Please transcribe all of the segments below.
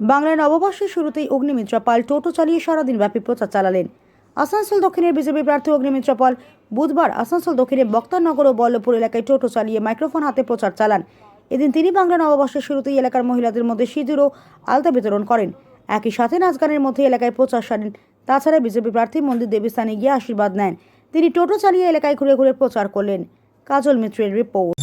বাংলায় নববর্ষের শুরুতেই অগ্নিমিত্রা পাল টোটো চালিয়ে সারাদিন ব্যাপী প্রচার চালালেন। আসানসোল দক্ষিণের বিজেপি প্রার্থী অগ্নিমিত্রা পাল বুধবার আসানসোল দক্ষিণের বক্তারনগর ও বল্লভপুর এলাকায় টোটো চালিয়ে মাইক্রোফোন হাতে প্রচার চালান। এদিন তিনি বাংলা নববর্ষের শুরুতেই এলাকার মহিলাদের মধ্যে সিঁদুর ও আলতা বিতরণ করেন। একই সাথে নাচ গানের মধ্যে এলাকায় প্রচার সারেন। তাছাড়া বিজেপি প্রার্থী মন্দির দেবীস্থানে গিয়ে আশীর্বাদ নেন। তিনি টোটো চালিয়ে এলাকায় ঘুরে ঘুরে প্রচার করলেন। কাজল মিত্রের রিপোর্ট।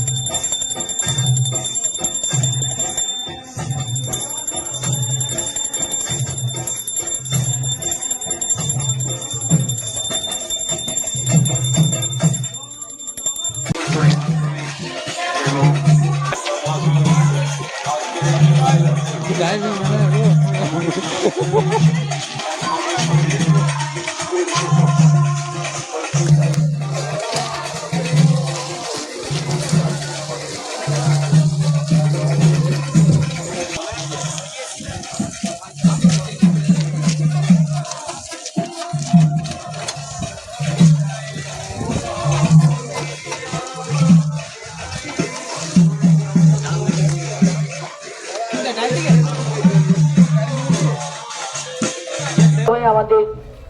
আমাদের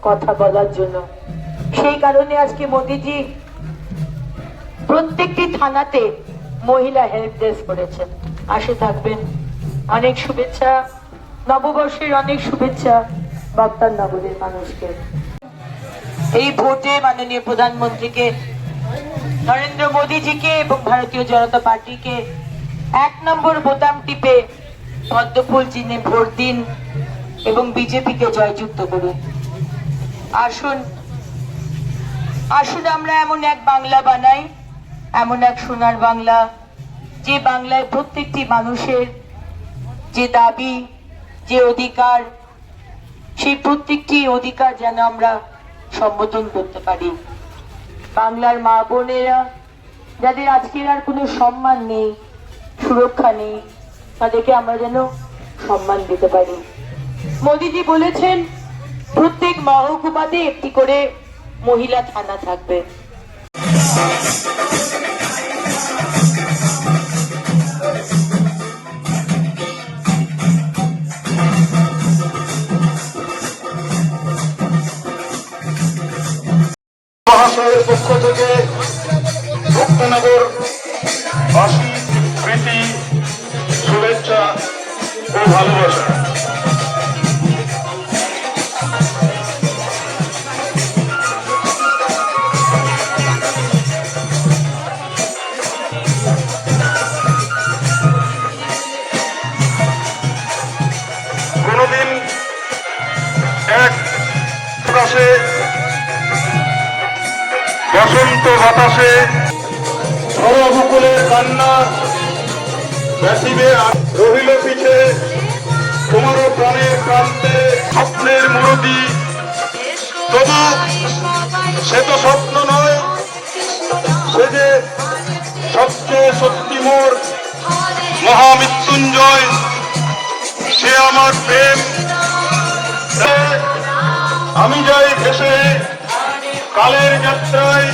কথা বলার জন্য সেই কারণে আজকে মোদিজি প্রত্যেকটি থানাতে মহিলা হেল্প ডেস্ক করেছেন। আসে থাকবেন। অনেক শুভেচ্ছা, নববর্ষের অনেক শুভেচ্ছা বক্তারনগরের মানুষকে। এই ভোটে মাননীয় প্রধানমন্ত্রীকে নরেন্দ্র মোদীজিকে এবং ভারতীয় জনতা পার্টিকে 1 নম্বর বোতাম টিপে পদ্মফুল চিহ্নে ভোট দিন এবং বিজেপিকে জয়যুক্ত করুন। আসুন আসুন আমরা এমন এক বাংলা বানাই, এমন এক সোনার বাংলা, যে বাংলায় প্রত্যেকটি মানুষের যে দাবি, যে অধিকার, সেই প্রত্যেকটি অধিকার যেন আমরা সম্বোধন করতে পারি। বাংলার মা বোনেরা যাদের আজকের আর কোনো সম্মান নেই, সুরক্ষা নেই, তাদেরকে আমরা যেন সম্মান দিতে পারি। মোদিজি বলেছেন প্রত্যেক মহকুমাতে একটি করে মহিলা থানা থাকবে। মহাশয়ের পক্ষ থেকে ভক্তনগর বাসী প্রীতি, শুভেচ্ছা ও ভালোবাসা। কোনদিন এক প্রকাশে বসন্ত বাতাসে সরবকুলের কান্না ব্যাসিবে রহিল পিছে তোমারও প্রাণের প্রান্তে স্বপ্নের মুরতি। তবু সে তো স্বপ্ন নয়, সে যে সবচেয়ে সত্যি মোর মহামৃত্যুঞ্জয়, সে আমার প্রেম। আমি যাই ভেসে কালের যাত্রায়।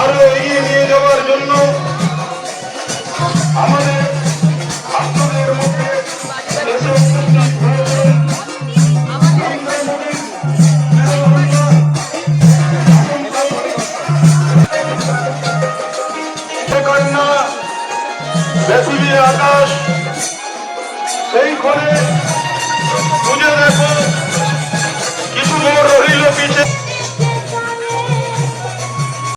আরো এগিয়ে নিয়ে যাওয়ার জন্য আমাদের আপনাদের মধ্যে কন্যা পৃথিবী আকাশ, সেই ক্ষণে খুঁজে দেখো কিছু মোর রহিল পিছে।